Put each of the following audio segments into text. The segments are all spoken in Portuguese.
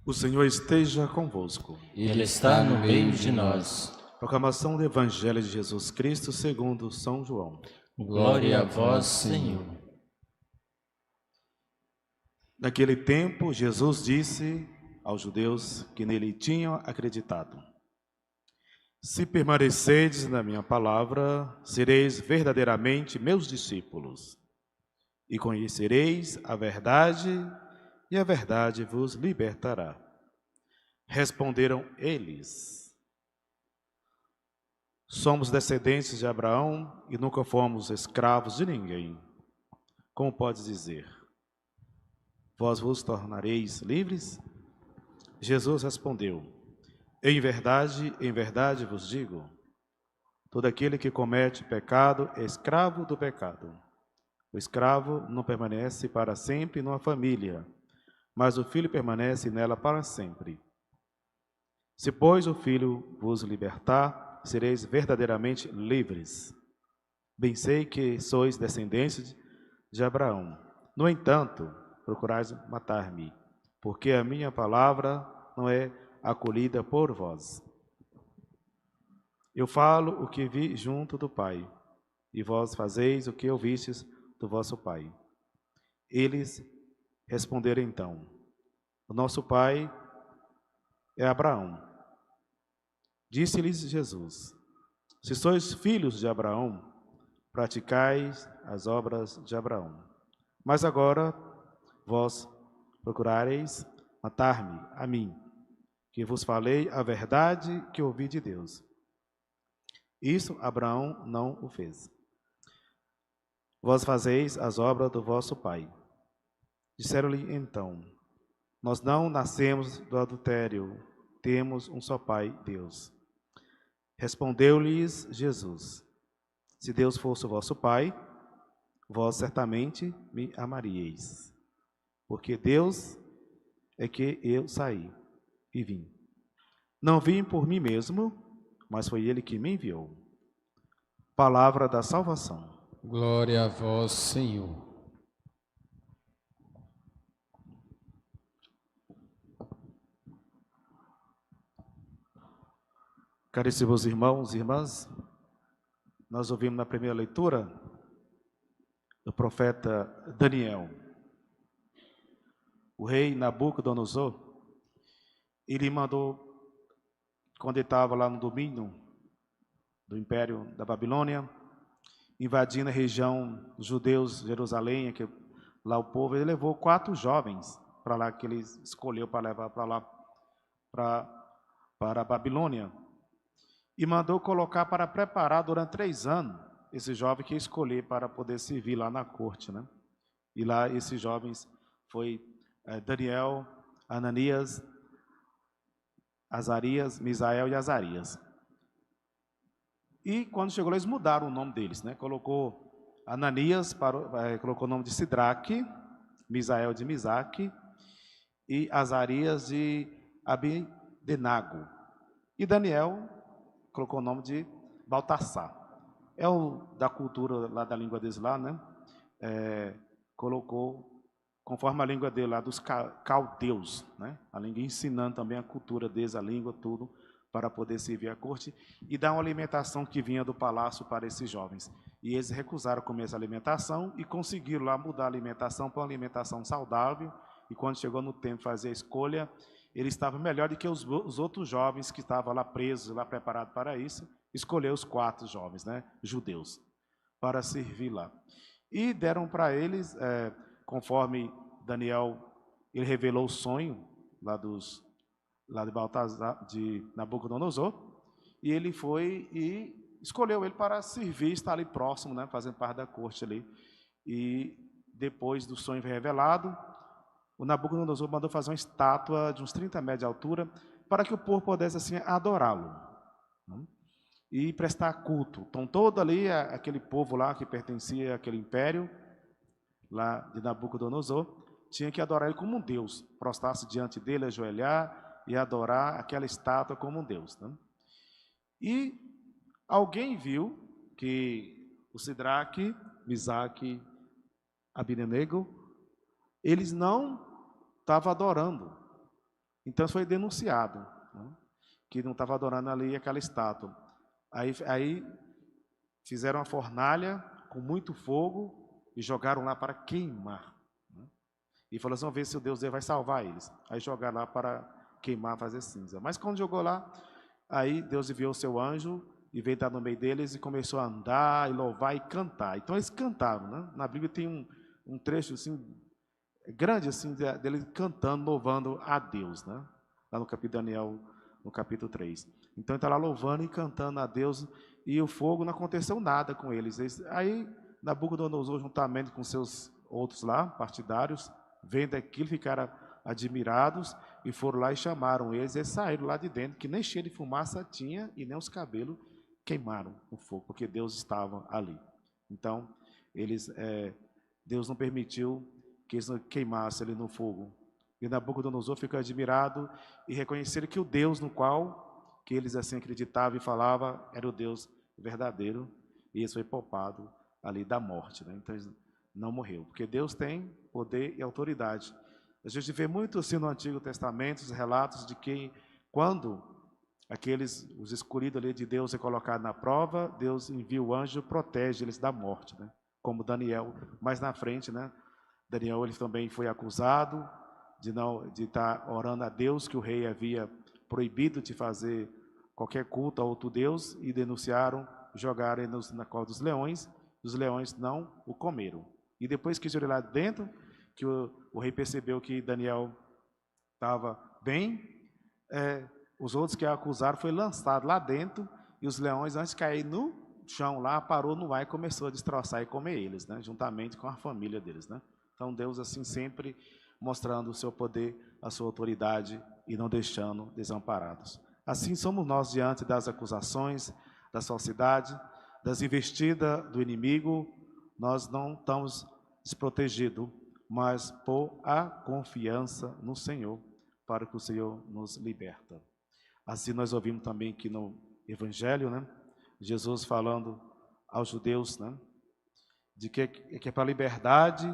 O Senhor esteja convosco. Ele está no meio de nós. Proclamação do Evangelho de Jesus Cristo segundo São João. Glória a vós, Senhor. Naquele tempo, Jesus disse aos judeus que nele tinham acreditado: Se permanecerdes na minha palavra, sereis verdadeiramente meus discípulos, e conhecereis a verdade, e a verdade vos libertará. Responderam eles: Somos descendentes de Abraão e nunca fomos escravos de ninguém. Como podes dizer: Vós vos tornareis livres? Jesus respondeu: em verdade vos digo, todo aquele que comete pecado é escravo do pecado. O escravo não permanece para sempre numa família, mas o filho permanece nela para sempre. Se, pois, o Filho vos libertar, sereis verdadeiramente livres. Bem sei que sois descendentes de Abraão. No entanto, procurais matar-me, porque a minha palavra não é acolhida por vós. Eu falo o que vi junto do Pai, e vós fazeis o que ouvistes do vosso pai. Eles responderam então: o nosso pai é Abraão. Disse-lhes Jesus: se sois filhos de Abraão, praticais as obras de Abraão. Mas agora vós procurareis matar-me, a mim, que vos falei a verdade que ouvi de Deus. Isso Abraão não o fez. Vós fazeis as obras do vosso pai. Disseram-lhe então: nós não nascemos do adultério, temos um só pai, Deus. Respondeu-lhes Jesus: se Deus fosse o vosso pai, vós certamente me amaríeis, porque Deus é que eu saí e vim. Não vim por mim mesmo, mas foi Ele que me enviou. Palavra da salvação. Glória a vós, Senhor. Caríssimos irmãos e irmãs, nós ouvimos na primeira leitura do profeta Daniel. O rei Nabucodonosor, ele mandou, quando ele estava lá no domínio do Império da Babilônia, invadindo a região dos judeus, Jerusalém, que lá o povo, ele levou 4 jovens para lá, que ele escolheu para levar para lá, para a Babilônia, e mandou colocar para preparar durante 3 anos esse jovem que ia escolher para poder servir lá na corte, né? E lá esses jovens foi Daniel, Ananias, Azarias, Misael e Azarias. E quando chegou lá, eles mudaram o nome deles, né? Colocou Ananias, colocou o nome de Sidraque, Misael de Misaque e Azarias de Abdenago. E Daniel colocou o nome de Baltassar. É o da cultura lá da língua deles lá, né? Colocou conforme a língua dele lá, dos caldeus, né? A língua, ensinando também a cultura deles, a língua, tudo, para poder servir a corte e dar uma alimentação que vinha do palácio para esses jovens. E eles recusaram comer essa alimentação e conseguiram lá mudar a alimentação para uma alimentação saudável. E quando chegou no tempo de fazer a escolha, ele estava melhor do que os outros jovens que estavam lá presos, lá preparados para isso. Escolheu os 4 jovens, né, judeus, para servir lá. E deram para eles, conforme Daniel, ele revelou o sonho lá de Baltazar, de Nabucodonosor, e ele foi e escolheu ele para servir, estar ali próximo, né, fazendo parte da corte ali. E depois do sonho revelado, o Nabucodonosor mandou fazer uma estátua de uns 30 metros de altura para que o povo pudesse assim adorá-lo, né, e prestar culto. Então todo ali, aquele povo lá que pertencia àquele império lá de Nabucodonosor, tinha que adorar ele como um Deus, prostrar-se diante dele, ajoelhar e adorar aquela estátua como um Deus, né? E alguém viu que o Sidraque, Misaque, Abdenego, eles não estavam adorando Então foi denunciado, né, que não estava adorando ali aquela estátua. Aí fizeram uma fornalha com muito fogo e jogaram lá para queimar. Né? E falou assim, vamos ver se o Deus dele vai salvar eles. Aí jogaram lá para queimar, fazer cinza. Mas quando jogou lá, aí Deus enviou o seu anjo e veio estar no meio deles e começou a andar, e louvar e cantar. Então eles cantaram, né? Na Bíblia tem um trecho assim, grande assim, dele cantando, louvando a Deus, né? Lá no capítulo de Daniel, no capítulo 3. Então ele está lá louvando e cantando a Deus, e o fogo não aconteceu nada com eles. Aí Nabucodonosor, juntamente com seus outros lá, partidários, vendo aquilo, ficaram admirados e foram lá e chamaram eles, e eles saíram lá de dentro, que nem cheio de fumaça tinha e nem os cabelos queimaram no fogo, porque Deus estava ali. Então, Deus não permitiu que eles queimassem ali no fogo. E Nabucodonosor ficou admirado e reconheceram que o Deus no qual que eles assim acreditavam e falavam era o Deus verdadeiro, e isso foi poupado ali da morte, né? Então eles não morreu, porque Deus tem poder e autoridade. A gente vê muito assim no Antigo Testamento os relatos de que quando os escolhidos ali de Deus é colocado na prova, Deus envia o anjo e protege eles da morte, né? Como Daniel, mais na frente, né? Daniel ele também foi acusado de estar orando a Deus, que o rei havia proibido de fazer qualquer culto a outro Deus, e denunciaram, jogaram na cova dos leões, os leões não o comeram. E depois que eles lá dentro, que o rei percebeu que Daniel estava bem, os outros que acusaram foi lançado lá dentro, e os leões, antes de cair no chão lá, parou no ar e começou a destroçar e comer eles, né? Juntamente com a família deles, né? Então Deus assim sempre mostrando o seu poder, a sua autoridade e não deixando desamparados. Assim somos nós diante das acusações da sociedade, das investidas do inimigo, nós não estamos desprotegidos, mas por a confiança no Senhor, para que o Senhor nos liberta. Assim nós ouvimos também aqui no Evangelho, né? Jesus falando aos judeus, né? De que é para a liberdade,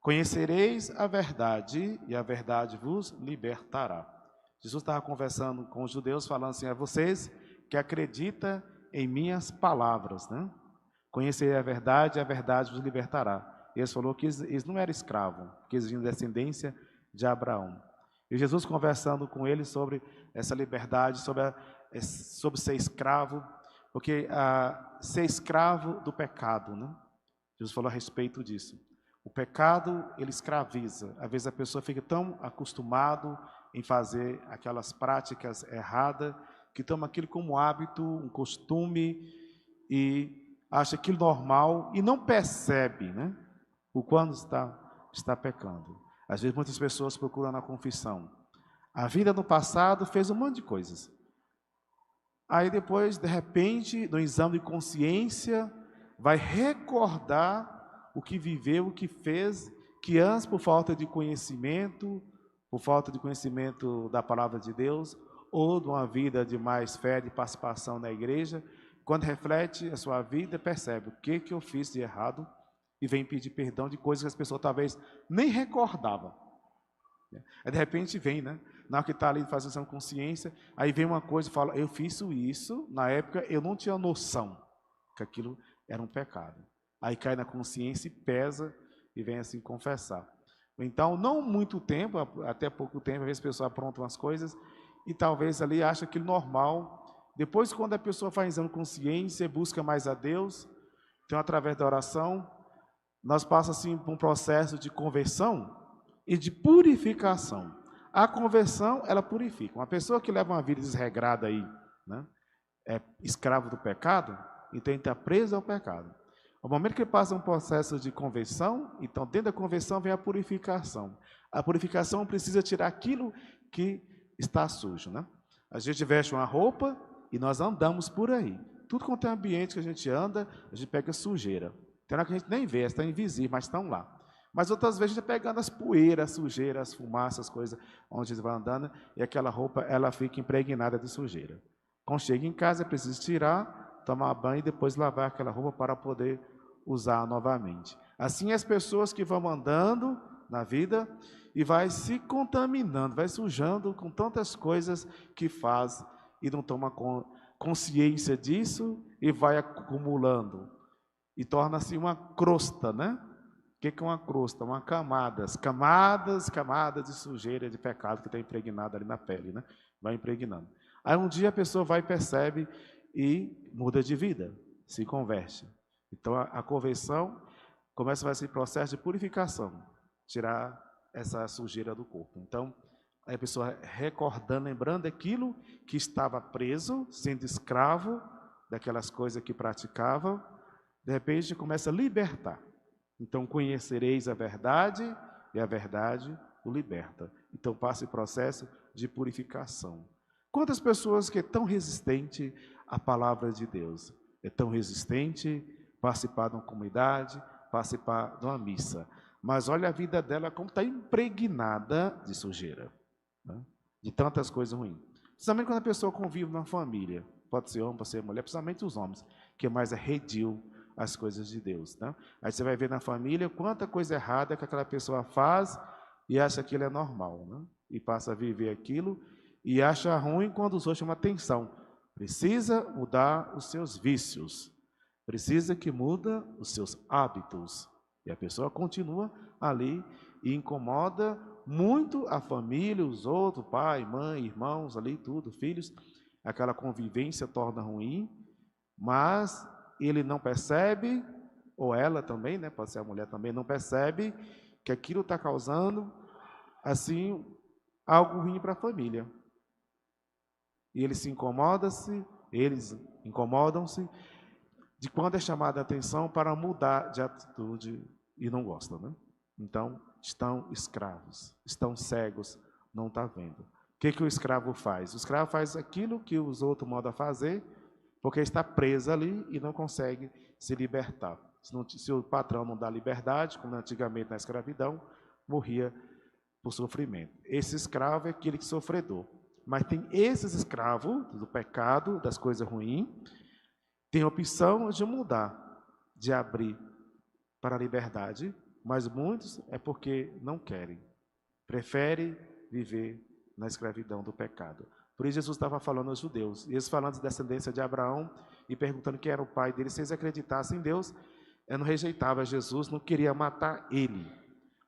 conhecereis a verdade e a verdade vos libertará. Jesus estava conversando com os judeus, falando assim, a vocês que acreditam em minhas palavras, né? Conhecereis a verdade e a verdade vos libertará. E eles falou que eles não eram escravos, que eles vinham de descendência de Abraão. E Jesus conversando com eles sobre essa liberdade, sobre ser escravo, porque ser escravo do pecado, né? Jesus falou a respeito disso. O pecado, ele escraviza. Às vezes a pessoa fica tão acostumado em fazer aquelas práticas erradas, que toma aquilo como hábito, um costume, e acha aquilo normal e não percebe, né, o quando está pecando. Às vezes muitas pessoas procuram na confissão. A vida no passado fez um monte de coisas. Aí depois, de repente, no exame de consciência, vai recordar o que viveu, o que fez, que antes, por falta de conhecimento da palavra de Deus, ou de uma vida de mais fé, de participação na igreja, quando reflete a sua vida, percebe o que eu fiz de errado e vem pedir perdão de coisas que as pessoas talvez nem recordavam. Aí de repente vem, né? Na hora que está ali fazendo essa consciência, aí vem uma coisa e fala, eu fiz isso, na época eu não tinha noção que aquilo era um pecado. Aí cai na consciência e pesa e vem assim confessar. Então, não muito tempo, até pouco tempo, às vezes a pessoa apronta umas coisas e talvez ali acha aquilo normal. Depois, quando a pessoa faz exame de consciência, busca mais a Deus, então através da oração, nós passamos assim por um processo de conversão e de purificação. A conversão, ela purifica. Uma pessoa que leva uma vida desregrada aí, né, é escravo do pecado, então está preso ao pecado. No momento que ele passa um processo de conversão, então dentro da conversão vem a purificação. A purificação precisa tirar aquilo que está sujo, né? A gente veste uma roupa e nós andamos por aí. Tudo quanto é ambiente que a gente anda, a gente pega sujeira. Tem hora que a gente nem vê, está invisível, mas estão lá. Mas outras vezes a gente está pegando as poeiras, as sujeiras, as fumaças, as coisas onde a gente vai andando, e aquela roupa ela fica impregnada de sujeira. Quando chega em casa, é preciso tirar, tomar banho e depois lavar aquela roupa para poder usar novamente. Assim as pessoas que vão andando na vida e vai se contaminando, vai sujando com tantas coisas que faz e não toma consciência disso e vai acumulando e torna-se uma crosta, né? O que é uma crosta? Uma camadas de sujeira, de pecado que está impregnado ali na pele, né? Vai impregnando. Aí um dia a pessoa vai e percebe e muda de vida, se converte. Então a conversão começa esse processo de purificação, tirar essa sujeira do corpo. Então a pessoa recordando, lembrando aquilo que estava preso, sendo escravo daquelas coisas que praticava, de repente começa a libertar. Então conhecereis a verdade e a verdade o liberta. Então passa o processo de purificação. Quantas pessoas que é tão resistente à palavra de Deus, é tão resistente participar de uma comunidade, participar de uma missa, mas olha a vida dela como está impregnada de sujeira, né? De tantas coisas ruins. Principalmente quando a pessoa convive numa família, pode ser homem, pode ser mulher, principalmente os homens, que mais arrediam as coisas de Deus, né? Aí você vai ver na família quanta coisa errada que aquela pessoa faz e acha que aquilo é normal, né? E passa a viver aquilo e acha ruim quando os outros chamam atenção. Precisa mudar os seus vícios, precisa que muda os seus hábitos. E a pessoa continua ali e incomoda muito a família, os outros, pai, mãe, irmãos, ali tudo, filhos. Aquela convivência torna ruim, mas ele não percebe, ou ela também, né, pode ser a mulher também, não percebe que aquilo está causando, assim, algo ruim para a família. E eles incomodam-se de quando é chamada a atenção para mudar de atitude e não gostam, né? Então, estão escravos, estão cegos, não está vendo. O que o escravo faz? O escravo faz aquilo que os outros mandam fazer, porque está preso ali e não consegue se libertar. Se o patrão não dá liberdade, como antigamente na escravidão, morria por sofrimento. Esse escravo é aquele que sofredor. Mas tem esses escravos do pecado, das coisas ruins, tem a opção de mudar, de abrir para a liberdade, mas muitos é porque não querem, preferem viver na escravidão do pecado. Por isso Jesus estava falando aos judeus, e eles falando de descendência de Abraão, e perguntando quem era o pai deles, se eles acreditassem em Deus, eu não rejeitava Jesus, não queria matar ele,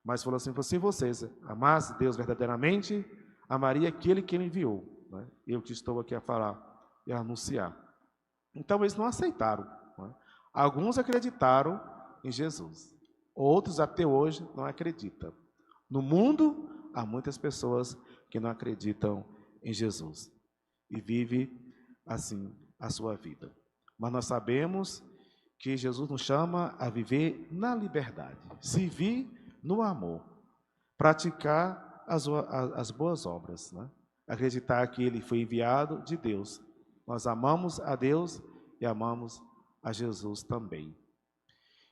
mas falou assim, se vocês amassem Deus verdadeiramente, amaria aquele que ele enviou, né? Eu que estou aqui a falar e a anunciar. Então eles não aceitaram, né? Alguns acreditaram em Jesus, outros até hoje não acreditam. No mundo há muitas pessoas que não acreditam em Jesus e vive assim a sua vida. Mas nós sabemos que Jesus nos chama a viver na liberdade, servir no amor, praticar as boas obras, né? Acreditar que ele foi enviado de Deus. Nós amamos a Deus e amamos a Jesus também.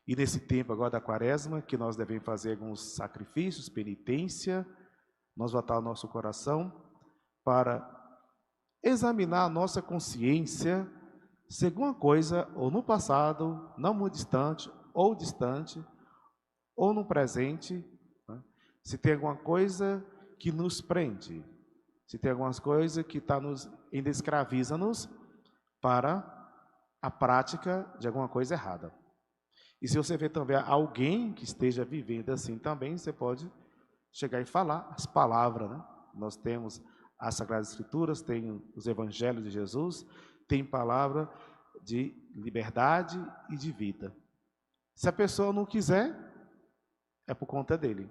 E nesse tempo agora da quaresma, que nós devemos fazer alguns sacrifícios, penitência, nós voltar o nosso coração para examinar a nossa consciência se alguma coisa, ou no passado, não muito distante, ou no presente, né? Se tem alguma coisa que nos prende, se tem algumas coisas que ainda escraviza-nos para a prática de alguma coisa errada. E se você vê também alguém que esteja vivendo assim também, você pode chegar e falar as palavras, né? Nós temos as Sagradas Escrituras, tem os Evangelhos de Jesus, tem palavra de liberdade e de vida. Se a pessoa não quiser, é por conta dele.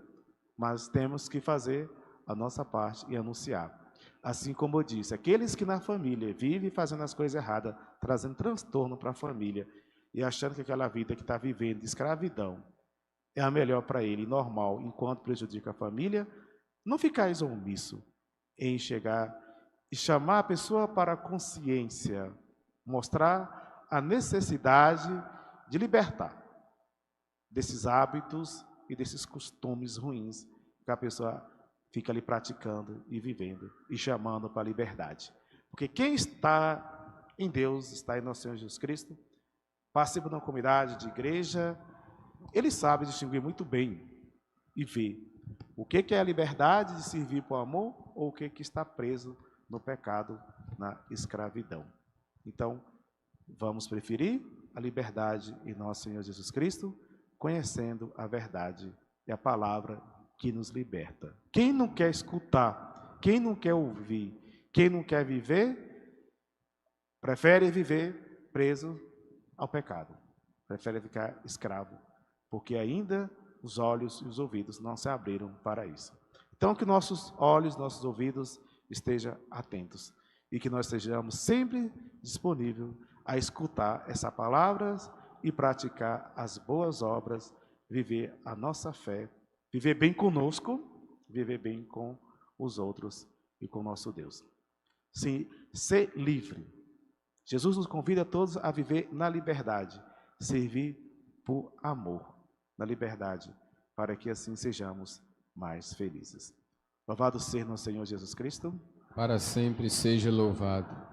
Mas temos que fazer a nossa parte e anunciar. Assim como eu disse, aqueles que na família vivem fazendo as coisas erradas, trazendo transtorno para a família e achando que aquela vida que está vivendo de escravidão é a melhor para ele, normal, enquanto prejudica a família, não ficais omisso em chegar e chamar a pessoa para a consciência, mostrar a necessidade de libertar desses hábitos e desses costumes ruins que a pessoa fica ali praticando e vivendo e chamando para a liberdade. Porque quem está em Deus, está em nosso Senhor Jesus Cristo, participa de uma comunidade, de igreja, ele sabe distinguir muito bem e ver O que é a liberdade de servir por amor ou o que está preso no pecado, na escravidão? Então, vamos preferir a liberdade em nosso Senhor Jesus Cristo, conhecendo a verdade e a palavra que nos liberta. Quem não quer escutar, quem não quer ouvir, quem não quer viver, prefere viver preso ao pecado, prefere ficar escravo, porque ainda os olhos e os ouvidos não se abriram para isso. Então, que nossos olhos, nossos ouvidos estejam atentos e que nós estejamos sempre disponíveis a escutar essa palavra e praticar as boas obras, viver a nossa fé, viver bem conosco, viver bem com os outros e com o nosso Deus. Sim, ser livre. Jesus nos convida a todos a viver na liberdade, servir por amor, na liberdade, para que assim sejamos mais felizes. Louvado seja nosso Senhor Jesus Cristo. Para sempre seja louvado.